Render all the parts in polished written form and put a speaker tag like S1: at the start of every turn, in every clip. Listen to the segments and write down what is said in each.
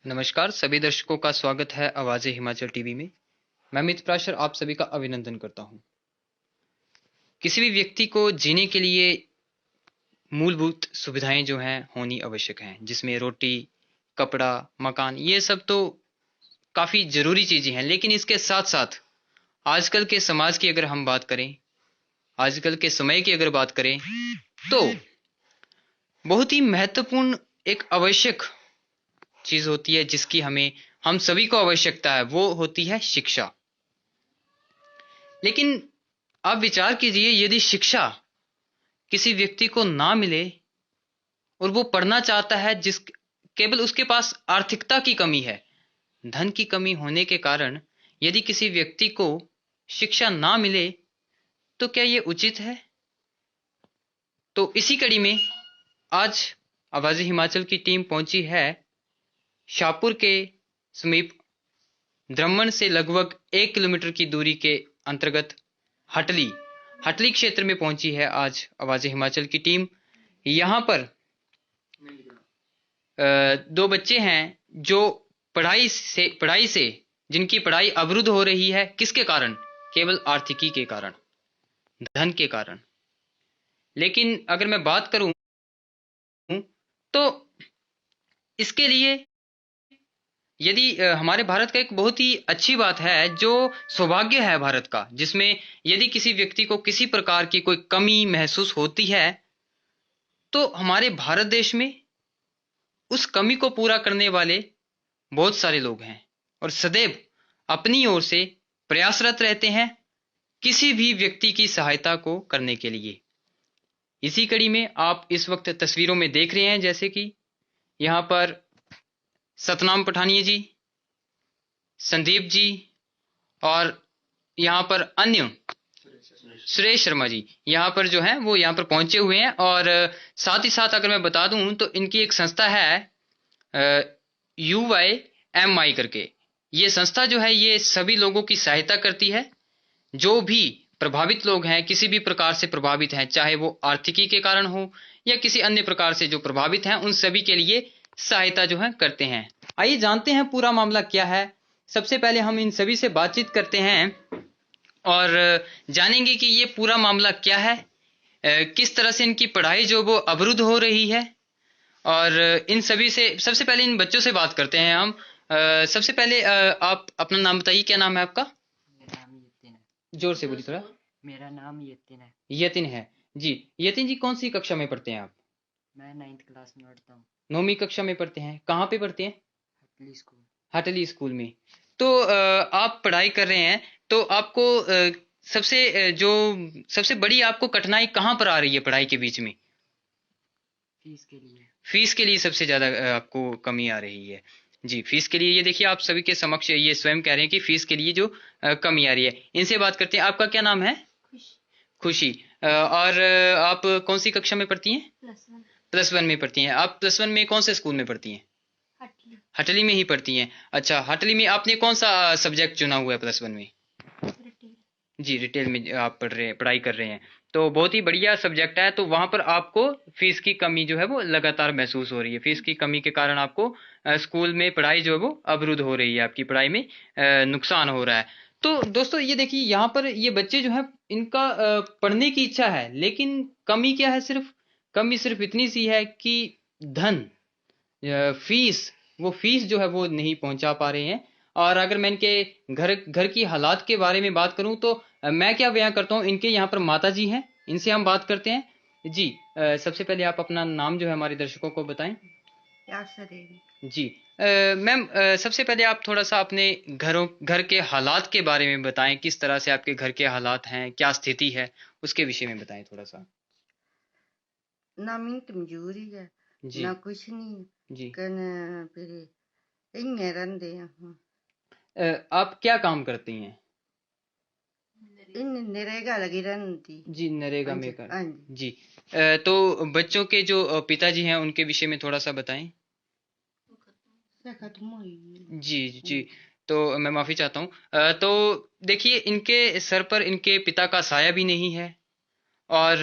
S1: नमस्कार सभी दर्शकों का स्वागत है आवाज़े हिमाचल टीवी में। मैं अमित प्राशर आप सभी का अभिनंदन करता हूं। किसी भी व्यक्ति को जीने के लिए मूलभूत सुविधाएं जो हैं होनी आवश्यक हैं, जिसमें रोटी, कपड़ा, मकान ये सब तो काफ़ी ज़रूरी चीज़ें हैं। लेकिन इसके साथ साथ आजकल के समाज की अगर हम बात करें, आजकल के समय की अगर बात करें तो बहुत ही महत्वपूर्ण एक आवश्यक चीज़ होती है जिसकी हम सभी को आवश्यकता है, वो होती है शिक्षा। लेकिन आप विचार कीजिए, यदि शिक्षा किसी व्यक्ति को ना मिले और वो पढ़ना चाहता है, जिस केवल उसके पास आर्थिकता की कमी है, धन की कमी होने के कारण यदि किसी व्यक्ति को शिक्षा ना मिले तो क्या ये उचित है? तो इसी कड़ी में आज आवाज़े हिमाचल की टीम पहुंची है शाहपुर के समीप द्रमण से लगभग 1 किलोमीटर की दूरी के अंतर्गत हटली हटली क्षेत्र में पहुंची है आज आवाज़े हिमाचल की टीम। यहाँ पर दो बच्चे हैं जो पढ़ाई से जिनकी पढ़ाई अवरुद्ध हो रही है। किसके कारण? केवल आर्थिकी के कारण, धन के कारण। लेकिन अगर मैं बात करूं तो इसके लिए यदि हमारे भारत का एक बहुत ही अच्छी बात है, जो सौभाग्य है भारत का, जिसमें यदि किसी व्यक्ति को किसी प्रकार की कोई कमी महसूस होती है तो हमारे भारत देश में उस कमी को पूरा करने वाले बहुत सारे लोग हैं और सदैव अपनी ओर से प्रयासरत रहते हैं किसी भी व्यक्ति की सहायता को करने के लिए। इसी कड़ी में आप इस वक्त तस्वीरों में देख रहे हैं, जैसे कि यहाँ पर सतनाम पठानिया जी, संदीप जी और यहाँ पर अन्य सुरेश शर्मा जी यहाँ पर जो है वो यहाँ पर पहुंचे हुए हैं। और साथ ही साथ अगर मैं बता दूं तो इनकी एक संस्था है UYMI करके। ये संस्था जो है ये सभी लोगों की सहायता करती है, जो भी प्रभावित लोग हैं, किसी भी प्रकार से प्रभावित हैं, चाहे वो आर्थिकी के कारण हो या किसी अन्य प्रकार से जो प्रभावित हैं, उन सभी के लिए सहायता जो है करते हैं। आइए जानते हैं पूरा मामला क्या है। सबसे पहले हम इन सभी से बातचीत करते हैं और जानेंगे कि ये पूरा मामला क्या है, किस तरह से इनकी पढ़ाई जो वो अवरुद्ध हो रही है। और इन सभी से सबसे पहले इन बच्चों से बात करते हैं हम। सबसे पहले आप अपना नाम बताइए, क्या नाम है आपका?
S2: मेरा नाम यतिन है।
S1: जोर से बोलिए थोड़ा।
S2: मेरा नाम यतिन है।
S1: यतिन है जी। यतिन जी कौन सी कक्षा में पढ़ते हैं आप?
S2: मैं 9th क्लास में पढ़ता हूँ।
S1: 9वीं कक्षा में पढ़ते हैं। कहाँ पे पढ़ते हैं?
S2: हटली स्कूल।
S1: हटली स्कूल में। तो आप पढ़ाई कर रहे हैं, तो आपको सबसे बड़ी आपको कठिनाई कहाँ पर आ रही है पढ़ाई के बीच में?
S2: फीस के लिए।
S1: फीस के लिए सबसे ज्यादा आपको कमी आ रही है जी। फीस के लिए ये देखिए, आप सभी के समक्ष ये स्वयं कह रहे हैं कि फीस के लिए जो कमी आ रही है। इनसे बात करते हैं। आपका क्या नाम है? खुशी। और आप कौन सी कक्षा में पढ़ती हैं? +1 में पढ़ती हैं। आप +1 में कौन से स्कूल में पढ़ती हैं? हटली में ही पढ़ती हैं। अच्छा, हटली में आपने कौन सा सब्जेक्ट चुना हुआ है +1 में? जी, रिटेल में आप पढ़ाई कर रहे हैं। तो बहुत ही बढ़िया सब्जेक्ट है। तो वहाँ पर आपको फीस की कमी जो है वो लगातार महसूस हो रही है। फीस की कमी के कारण आपको स्कूल में पढ़ाई जो है वो अवरुद्ध हो रही है, आपकी पढ़ाई में नुकसान हो रहा है। तो दोस्तों ये देखिए, यहाँ पर ये बच्चे जो हैं इनका पढ़ने की इच्छा है, लेकिन कमी क्या है? कमी सिर्फ इतनी सी है कि धन, फीस, वो फीस जो है वो नहीं पहुंचा पा रहे हैं। और अगर मैं इनके घर घर की हालात के बारे में बात करूं तो मैं क्या बयां करता हूं, इनके यहाँ पर माता जी हैं, इनसे हम बात करते हैं जी। सबसे पहले आप अपना नाम जो है हमारे दर्शकों को बताएं। जी। मैम, सबसे पहले आप थोड़ा सा अपने घर के हालात के बारे में बताएं। किस तरह से आपके घर के हालात हैं, क्या स्थिति है, उसके विषय में बताएं थोड़ा सा।
S3: ना मिंट मजूरी है,
S1: जी
S3: ना कुछ नहीं
S1: जी।
S3: कन फिर इन्हें रहते हैं।
S1: आप क्या काम करती हैं?
S3: इन नरेगा लगी रहती
S1: जी, नरेगा में कर।
S3: हाँ
S1: जी। तो बच्चों के जो पिताजी हैं उनके विषय में थोड़ा सा बताएं।
S3: खत्म हुई।
S1: जी जी। तो मैं माफ़ी चाहता हूँ। तो देखिए, इनके सर पर इनके पिता का साया भी नहीं है और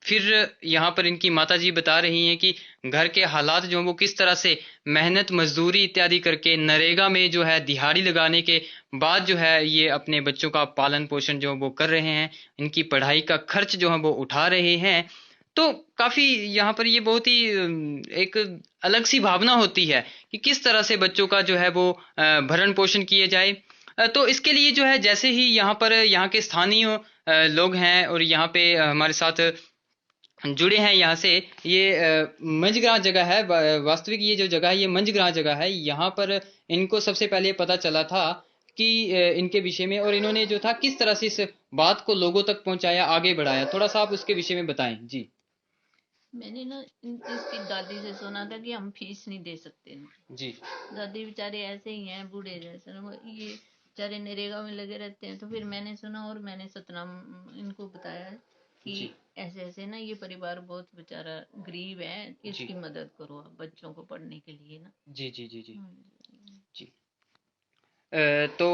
S1: फिर यहाँ पर इनकी माता जी बता रही हैं कि घर के हालात जो हैं वो किस तरह से मेहनत मजदूरी इत्यादि करके नरेगा में जो है दिहाड़ी लगाने के बाद जो है ये अपने बच्चों का पालन पोषण जो वो कर रहे हैं, इनकी पढ़ाई का खर्च जो है वो उठा रहे हैं। तो काफी यहाँ पर ये बहुत ही एक अलग सी भावना होती है कि किस तरह से बच्चों का जो है वो भरण पोषण किए जाए। तो इसके लिए जो है जैसे ही यहाँ पर यहाँ के स्थानीय लोग हैं और यहाँ पे हमारे साथ जुड़े हैं यहाँ से, ये मंझग्रां जगह है, वास्तविक ये जो जगह है ये मंझग्रां जगह है। यहाँ पर इनको सबसे पहले पता चला था कि इनके विषय में, और इन्होंने जो था किस तरह से इस बात को लोगों तक पहुंचाया, आगे बढ़ाया, थोड़ा सा आप उसके विषय में बताएं जी।
S4: मैंने ना इसकी दादी से सुना था कि हम फीस नहीं दे सकते ना।
S1: जी
S4: दादी बेचारे ऐसे ही हैं बूढ़े जैसे ना, ये बेचारे नरेगा में लगे रहते हैं। तो फिर मैंने सुना और मैंने सतनाम इनको बताया कि
S1: जी
S4: ऐसे ऐसे ना ये परिवार बहुत बेचारा गरीब है,
S1: जी
S4: इसकी मदद करो आप बच्चों को पढ़ने के लिए ना।
S1: जी जी जी जी
S4: जी।
S1: जी। तो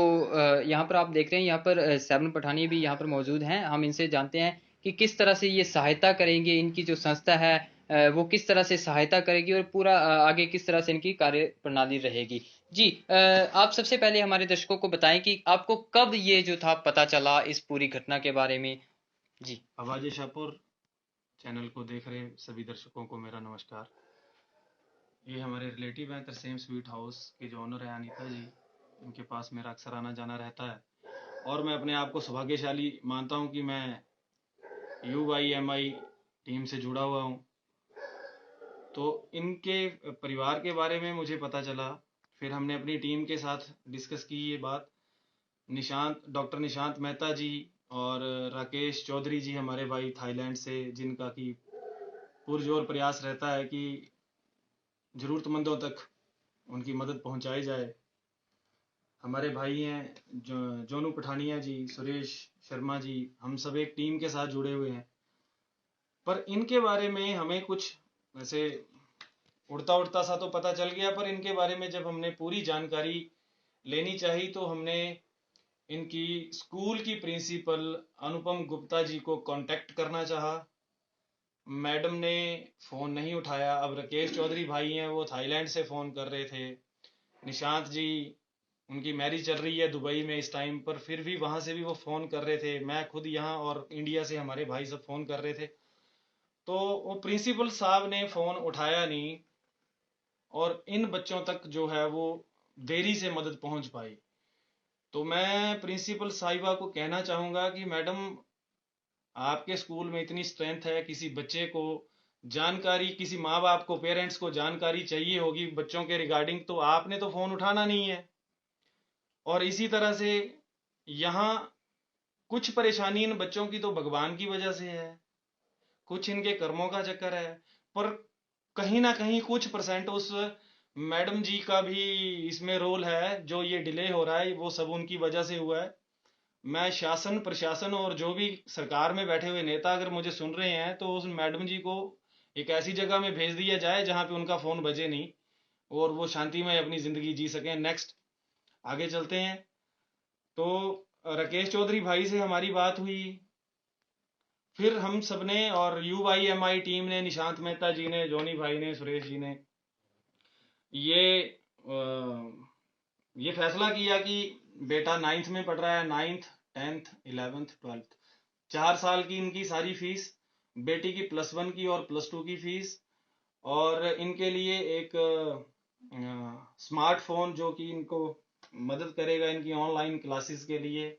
S1: यहाँ पर आप देख रहे हैं, यहाँ पर सेवन पठानी भी यहाँ पर मौजूद हैं। हम इनसे जानते हैं कि किस तरह से ये सहायता करेंगे, इनकी जो संस्था है वो किस तरह से सहायता करेगी और पूरा आगे किस तरह से इनकी कार्य प्रणाली रहेगी। जी आप सबसे पहले हमारे दर्शकों को बताएं कि आपको कब ये जो था पता चला इस पूरी घटना के बारे में। जी
S5: आवाज़ शाहपुर चैनल को देख रहे सभी दर्शकों को मेरा नमस्कार। ये हमारे रिलेटिव हैं तरसेम स्वीट हाउस के जो ओनर हैं अनीता जी, इनके पास मेरा अक्सर आना जाना रहता है और मैं अपने आप को सौभाग्यशाली मानता हूं कि मैं UYMI टीम से जुड़ा हुआ हूं। तो इनके परिवार के बारे में मुझे पता चला, फिर हमने अपनी टीम के साथ डिस्कस की ये बात। डॉक्टर निशांत मेहता जी और राकेश चौधरी जी हमारे भाई थाईलैंड से, जिनका कि पुरजोर प्रयास रहता है कि ज़रूरतमंदों तक उनकी मदद पहुंचाई जाए। हमारे भाई हैं जोनू पठानिया जी, सुरेश शर्मा जी, हम सब एक टीम के साथ जुड़े हुए हैं। पर इनके बारे में हमें कुछ वैसे उड़ता उड़ता सा तो पता चल गया, पर इनके बारे में जब हमने पूरी जानकारी लेनी चाहिए तो हमने इनकी स्कूल की प्रिंसिपल अनुपम गुप्ता जी को कांटेक्ट करना चाहा। मैडम ने फ़ोन नहीं उठाया। अब राकेश चौधरी भाई हैं, वो थाईलैंड से फ़ोन कर रहे थे। निशांत जी, उनकी मैरिज चल रही है दुबई में इस टाइम पर, फिर भी वहाँ से भी वो फ़ोन कर रहे थे। मैं खुद यहाँ और इंडिया से हमारे भाई सब फ़ोन कर रहे थे। तो वो प्रिंसिपल साहब ने फ़ोन उठाया नहीं और इन बच्चों तक जो है वो देरी से मदद पहुँच पाई। तो मैं प्रिंसिपल साहिबा को कहना चाहूँगा कि मैडम, आपके स्कूल में इतनी स्ट्रेंथ है, किसी बच्चे को जानकारी, किसी माँ बाप को, पेरेंट्स को जानकारी चाहिए होगी बच्चों के रिगार्डिंग, तो आपने तो फ़ोन उठाना नहीं है। और इसी तरह से यहाँ कुछ परेशानी इन बच्चों की तो भगवान की वजह से है, कुछ इनके कर्मों का चक्कर है, पर कहीं ना कहीं कुछ परसेंट उस मैडम जी का भी इसमें रोल है। जो ये डिले हो रहा है वो सब उनकी वजह से हुआ है। मैं शासन प्रशासन और जो भी सरकार में बैठे हुए नेता अगर मुझे सुन रहे हैं तो उस मैडम जी को एक ऐसी जगह में भेज दिया जाए जहां पे उनका फोन बजे नहीं और वो शांतिमय अपनी जिंदगी जी सकें। नेक्स्ट आगे चलते हैं। तो राकेश चौधरी भाई से हमारी बात हुई, फिर हम सबने और UYMI टीम ने, निशांत मेहता जी ने, जोनी भाई ने, सुरेश जी ने ये फैसला किया कि बेटा 9th में पढ़ रहा है, 9th 10th 11th 12th, 4 साल की इनकी सारी फीस, बेटी की +1 की और +2 की फीस, और इनके लिए एक स्मार्टफोन जो कि इनको मदद करेगा इनकी ऑनलाइन क्लासेस के लिए।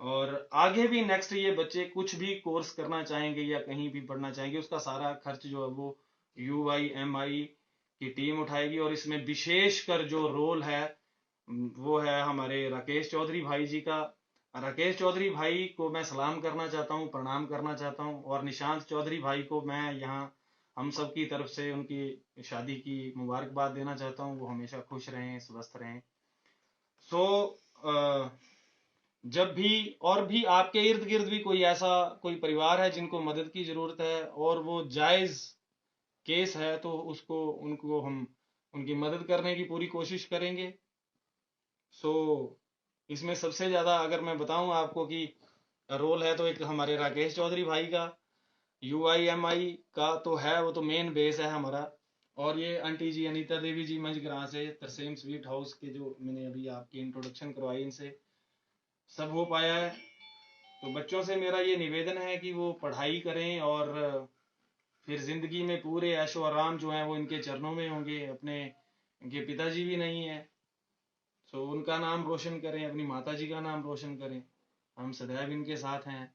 S5: और आगे भी नेक्स्ट ये बच्चे कुछ भी कोर्स करना चाहेंगे या कहीं भी पढ़ना चाहेंगे, उसका सारा खर्च जो है वो UYMI की टीम उठाएगी। और इसमें विशेषकर जो रोल है वो है हमारे राकेश चौधरी भाई जी का। राकेश चौधरी भाई को मैं सलाम करना चाहता हूँ, प्रणाम करना चाहता हूँ। और निशांत चौधरी भाई को मैं यहाँ हम सब की तरफ से उनकी शादी की मुबारकबाद देना चाहता हूँ। वो हमेशा खुश रहें, स्वस्थ रहें। जब भी और भी आपके इर्द गिर्द भी कोई ऐसा कोई परिवार है जिनको मदद की जरूरत है और वो जायज केस है, तो उनको हम उनकी मदद करने की पूरी कोशिश करेंगे। इसमें सबसे ज्यादा अगर मैं बताऊं आपको कि रोल है तो एक हमारे राकेश चौधरी भाई का, UIMI का तो है, वो तो मेन बेस है हमारा। और ये आंटी जी अनीता देवी जी मंझग्रां से तरसेम स्वीट हाउस के, जो मैंने अभी आपकी इंट्रोडक्शन करवाई, इनसे सब हो पाया है। तो बच्चों से मेरा ये निवेदन है कि वो पढ़ाई करें और फिर जिंदगी में पूरे ऐशो आराम जो है वो इनके चरणों में होंगे। अपने इनके पिताजी भी नहीं है, तो उनका नाम रोशन करें, अपनी माता जी का नाम रोशन करें। हम सदैव इनके साथ हैं।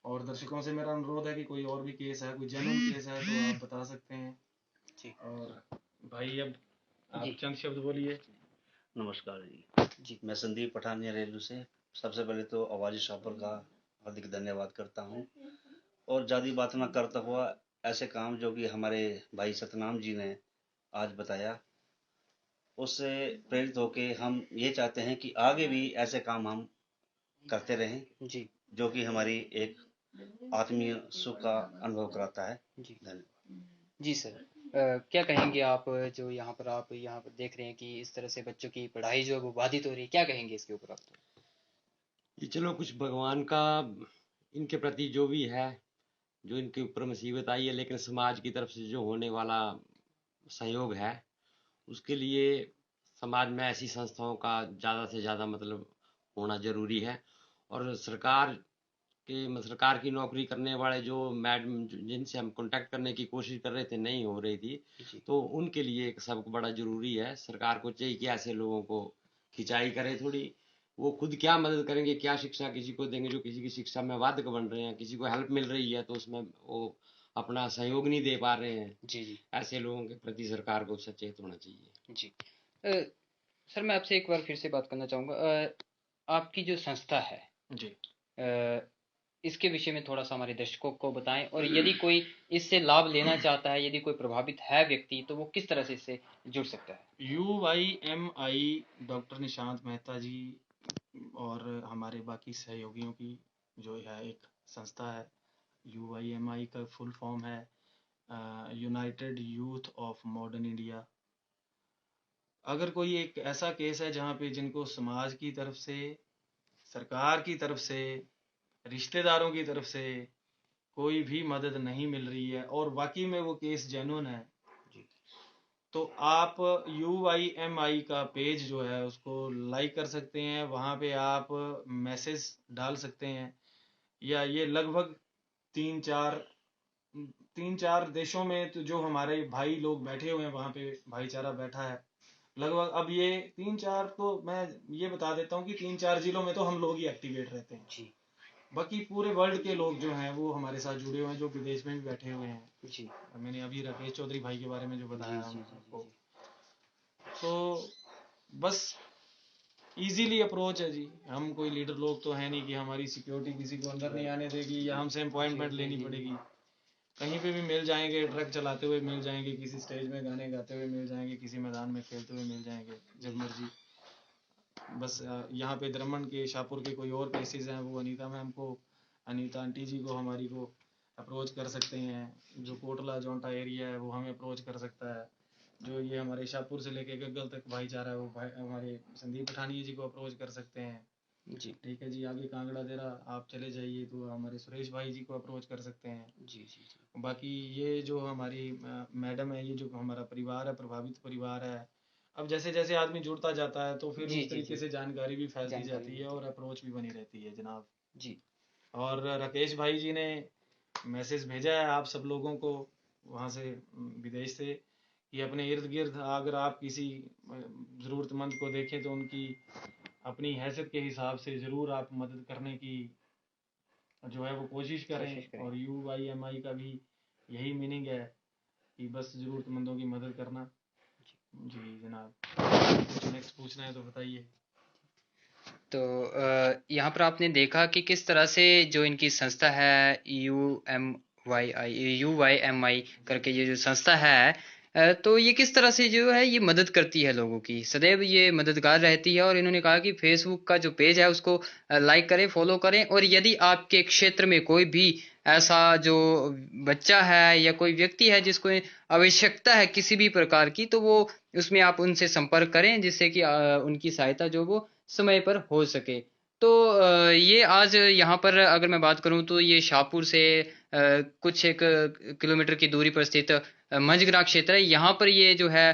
S5: और दर्शकों से मेरा अनुरोध है कि कोई और भी केस है, कोई जेन्युइन केस है, तो आप बता सकते हैं।
S1: जी।
S5: और भाई अब आप
S1: जी।
S5: चंद शब्द बोलिए।
S6: नमस्कार जी।
S1: जी।
S6: मैं संदीप पठानिया रेलू से सबसे पहले तो आवाज़ी शॉपर का हार्दिक धन्यवाद करता हूँ। और ज़्यादा बात ना करता हुआ ऐसे काम जो कि हमारे भाई सतनाम जी ने आज बताया, उससे प्रेरित होके हम ये चाहते हैं कि आगे भी ऐसे काम हम करते रहें,
S1: जी।
S6: जो कि हमारी एक आत्मीय सुख का अनुभव कराता है।
S1: जी।
S6: धन्यवाद।
S1: जी सर, क्या कहेंगे आप, जो यहाँ पर आप यहाँ पर देख रहे हैं कि इस तरह से बच्चों की पढ़ाई जो है वो बाधित हो रही है, क्या कहेंगे इसके ऊपर आप?
S7: ये चलो कुछ भगवान का इनके प्रति जो भी है, जो इनके ऊपर मुसीबत आई है, लेकिन समाज की तरफ से जो होने वाला सहयोग है, उसके लिए समाज में ऐसी संस्थाओं का ज़्यादा से ज़्यादा मतलब होना जरूरी है। और सरकार की नौकरी करने वाले जो मैडम जिनसे हम कांटेक्ट करने की कोशिश कर रहे थे, नहीं हो रही थी,
S1: जी।
S7: तो उनके लिए एक सबक बड़ा जरूरी है। सरकार को चाहिए कि ऐसे लोगों को खिंचाई करे थोड़ी। वो खुद क्या मदद करेंगे, क्या शिक्षा किसी को देंगे जो किसी की शिक्षा में बाधक बन रहे हैं, किसी को हेल्प मिल रही है तो उसमें वो अपना सहयोग नहीं दे पा रहे हैं।
S1: जी। जी।
S7: ऐसे लोगों के प्रति सरकार को सचेत होना चाहिए।
S1: जी। सर, मैं आपसे एक बार फिर से बात करना चाहूँगा। आपकी जो संस्था है,
S5: जी।
S1: इसके विषय में थोड़ा सा हमारे दर्शकों को बताएं, और यदि कोई इससे लाभ लेना चाहता है, यदि कोई प्रभावित है व्यक्ति, तो वो किस तरह से इससे जुड़ सकता है?
S5: UIMI डॉक्टर निशांत मेहता जी और हमारे बाकी सहयोगियों की जो है एक संस्था है। UIMI का फुल फॉर्म है United youth of modern India. अगर कोई एक ऐसा केस है जहाँ पे जिनको समाज की तरफ से, सरकार की तरफ से, रिश्तेदारों की तरफ से कोई भी मदद नहीं मिल रही है और वाकई में वो केस जेन्युइन है, तो आप UIMI का पेज जो है उसको लाइक कर सकते हैं। वहाँ पे आप मैसेज डाल सकते हैं। या ये लगभग तीन चार देशों में तो जो हमारे भाई लोग बैठे हुए हैं, वहाँ पे भाईचारा बैठा है लगभग। अब ये 3-4 तो मैं ये बता देता हूँ कि 3-4 जिलों में तो हम लोग ही एक्टिवेट रहते हैं।
S1: जी।
S5: बाकी पूरे वर्ल्ड के लोग जो हैं वो हमारे साथ जुड़े हुए हैं, जो विदेश में भी बैठे हुए हैं।
S1: जी।
S5: मैंने अभी राकेश चौधरी भाई के बारे में जो बताया
S1: जी। जी।
S5: आपको, तो बस इजीली अप्रोच है जी। हम कोई लीडर लोग तो है नहीं कि हमारी सिक्योरिटी किसी को अंदर नहीं आने देगी या हमसे अपॉइंटमेंट लेनी पड़ेगी। कहीं पे भी मिल जाएंगे, ट्रक चलाते हुए मिल जाएंगे, किसी स्टेज में गाने गाते हुए मिल जाएंगे, किसी मैदान में खेलते हुए मिल जाएंगे, जब मर्जी। बस यहाँ पे द्रमन के, शाहपुर के कोई और केसेस हैं, वो अनीता आंटी जी को हमारी को अप्रोच कर सकते हैं। जो कोटला जोंटा एरिया है वो हमें अप्रोच कर सकता है। जो ये हमारे शाहपुर से लेके गग्गल तक भाईचारा है, वो भाई हमारे संदीप पठानिया जी को अप्रोच कर सकते हैं।
S1: जी।
S5: ठीक है जी। आगे कांगड़ा देरा आप चले जाइए तो हमारे सुरेश भाई जी को अप्रोच कर सकते हैं।
S1: जी। जी।
S5: बाकी ये जो हमारी मैडम है, ये जो हमारा परिवार है, प्रभावित परिवार है, अब जैसे जैसे आदमी जुड़ता जाता है तो फिर
S1: जी।
S5: उस तरीके से जानकारी भी फैलती
S1: जानकारी
S5: जाती है
S1: मिलती
S5: और अप्रोच भी बनी रहती है जनाब।
S1: जी।
S5: और राकेश भाई जी ने मैसेज भेजा है आप सब लोगों को वहाँ से, विदेश से, कि अपने इर्द गिर्द अगर आप किसी ज़रूरतमंद को देखें तो उनकी अपनी हैसियत के हिसाब से ज़रूर आप मदद करने की जो है वो कोशिश करें। और UIMI का भी यही मीनिंग है कि बस ज़रूरतमंदों की मदद करना। जी जनाब, कुछ नेक्स्ट पूछना है तो बताइए।
S1: तो यहाँ पर आपने देखा कि किस तरह से जो इनकी संस्था है UIMI करके ये जो संस्था है, तो ये किस तरह से जो है ये मदद करती है लोगों की, सदैव ये मददगार रहती है। और इन्होंने कहा कि फेसबुक का जो पेज है उसको लाइक करें, फॉलो करें, और यदि आपके क्षेत्र में कोई भी ऐसा जो बच्चा है या कोई व्यक्ति है जिसको आवश्यकता है किसी भी प्रकार की, तो वो उसमें आप उनसे संपर्क करें, जिससे कि उनकी सहायता जो वो समय पर हो सके। तो ये आज यहाँ पर अगर मैं बात करूँ तो ये शाहपुर से कुछ एक किलोमीटर की दूरी पर स्थित मंझग्रा क्षेत्र है। यहाँ पर ये जो है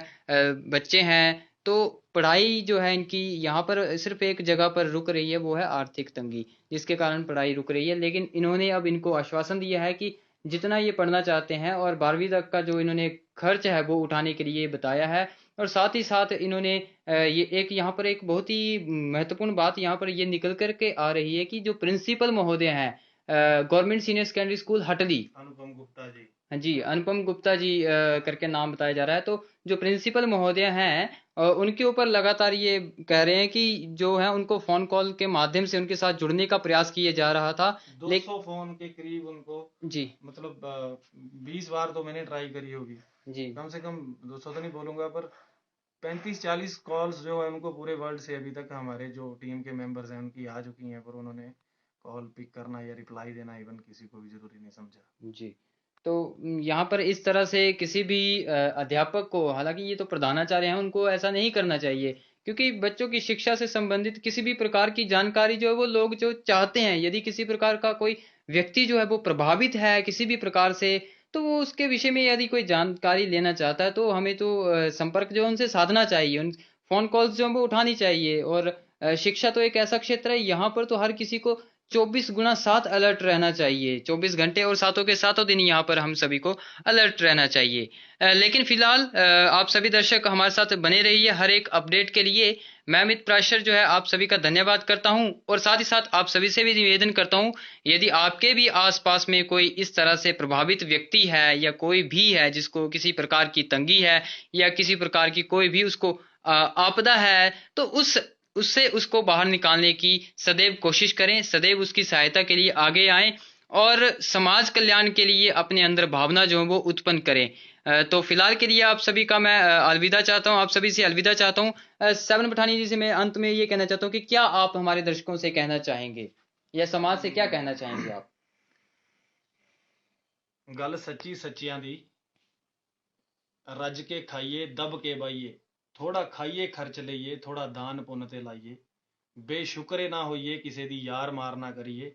S1: बच्चे हैं, तो पढ़ाई जो है इनकी यहाँ पर सिर्फ एक जगह पर रुक रही है, वो है आर्थिक तंगी, जिसके कारण पढ़ाई रुक रही है। लेकिन इन्होंने अब इनको आश्वासन दिया है कि जितना ये पढ़ना चाहते हैं, और 12वीं तक का जो इन्होंने खर्च है वो उठाने के लिए बताया है। और साथ ही साथ इन्होंने ये एक यहाँ पर एक बहुत ही महत्वपूर्ण बात यहाँ पर ये निकल कर के आ रही है कि जो प्रिंसिपल महोदय हैं government senior secondary school Hatli,
S5: Anupam Gupta ji,
S1: हाँ जी, अनुपम गुप्ता जी करके नाम बताया जा रहा है। तो जो प्रिंसिपल महोदय हैं उनके ऊपर लगातार ये कह रहे हैं कि जो है उनको फोन कॉल के माध्यम से उनके साथ जुड़ने का प्रयास किया जा रहा था।
S5: 200 फोन के करीब उनको,
S1: जी
S5: मतलब 20 बार तो मैंने ट्राई करी होगी,
S1: जी
S5: कम से कम 200 तो नहीं बोलूंगा, पर 35-40 कॉल्स जो है उनको पूरे वर्ल्ड से अभी तक हमारे जो टीम के मेंबर्स हैं उनकी आ चुकी हैं, पर उन्होंने कॉल पिक करना या रिप्लाई देना इवन किसी को भी जरूरी नहीं समझा।
S1: जी। तो यहाँ पर इस तरह से किसी भी अध्यापक को, हालांकि ये तो प्रधानाचार्य हैं, उनको ऐसा नहीं करना चाहिए, क्योंकि बच्चों की शिक्षा से संबंधित किसी भी प्रकार की जानकारी जो है वो लोग जो चाहते हैं, यदि किसी प्रकार का कोई व्यक्ति जो है वो प्रभावित है किसी भी प्रकार से, तो वो उसके विषय में यदि कोई जानकारी लेना चाहता है तो हमें तो संपर्क जो है उनसे साधना चाहिए, उन फोन कॉल्स जो है वो उठानी चाहिए। और शिक्षा तो एक ऐसा क्षेत्र है, यहाँ पर तो हर किसी को 24x7 अलर्ट रहना चाहिए, 24 घंटे और सातों के सातों दिन यहाँ पर हम सभी को अलर्ट रहना चाहिए। लेकिन फिलहाल आप सभी दर्शक हमारे साथ बने रहिए हर एक अपडेट के लिए। मैं अमित प्राशर जो है आप सभी का धन्यवाद करता हूं, और साथ ही साथ आप सभी से भी निवेदन करता हूं, यदि आपके भी आसपास में कोई इस तरह से प्रभावित व्यक्ति है या कोई भी है जिसको किसी प्रकार की तंगी है या किसी प्रकार की कोई भी उसको आपदा है, तो उससे उसको बाहर निकालने की सदैव कोशिश करें, सदैव उसकी सहायता के लिए आगे आएं और समाज कल्याण के लिए अपने अंदर भावना जो है वो उत्पन्न करें। तो फिलहाल के लिए आप सभी का मैं अलविदा चाहता हूं, आप सभी से अलविदा चाहता हूं। सेवन पठानी जी से मैं अंत में ये कहना चाहता हूं कि क्या आप हमारे दर्शकों से कहना चाहेंगे या समाज से क्या कहना चाहेंगे आप?
S5: गल सच्ची सच्चियां दी, रज के खाइए दब के बाइए, थोड़ा खाइए खर्च लइए, थोड़ा दान पुण्य ते लाइए, बेशुक्रे ना होइए किसी दी यार मार ना करिए,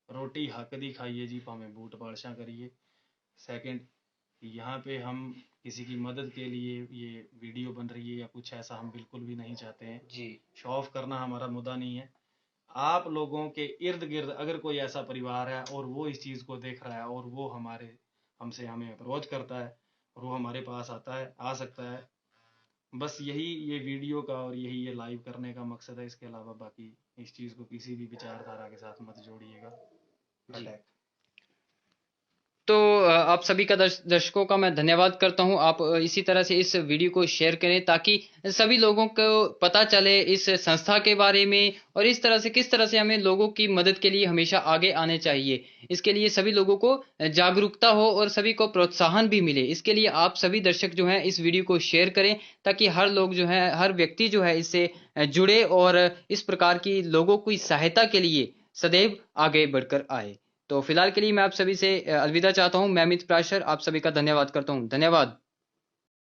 S5: रोटी हक दी खाइए जी भावें बूट पालशा करिए। सेकंड, यहाँ पे हम किसी की मदद के लिए ये वीडियो बन रही है या कुछ ऐसा हम बिल्कुल भी नहीं चाहते हैं
S1: जी।
S5: शो ऑफ करना हमारा मुद्दा नहीं है। आप लोगों के इर्द गिर्द अगर कोई ऐसा परिवार है और वो इस चीज़ को देख रहा है और वो हमें अप्रोच करता है और वो हमारे पास आ सकता है, बस यही ये वीडियो का और यही ये लाइव करने का मकसद है। इसके अलावा बाकी इस चीज़ को किसी भी विचारधारा के साथ मत जोड़िएगा। अटैक।
S1: तो आप सभी का दर्शकों का मैं धन्यवाद करता हूं। आप इसी तरह से इस वीडियो को शेयर करें ताकि सभी लोगों को पता चले इस संस्था के बारे में और इस तरह से किस तरह से हमें लोगों की मदद के लिए हमेशा आगे आने चाहिए। इसके लिए सभी लोगों को जागरूकता हो और सभी को प्रोत्साहन भी मिले। इसके लिए आप सभी दर्शक जो हैं इस वीडियो को शेयर करें ताकि हर लोग जो है, हर व्यक्ति जो है इससे जुड़े और इस प्रकार की लोगों की सहायता के लिए सदैव आगे बढ़कर आए। तो फिलहाल के लिए मैं आप सभी से अलविदा चाहता हूं। मैं अमित प्राशर आप सभी का धन्यवाद करता हूं। धन्यवाद।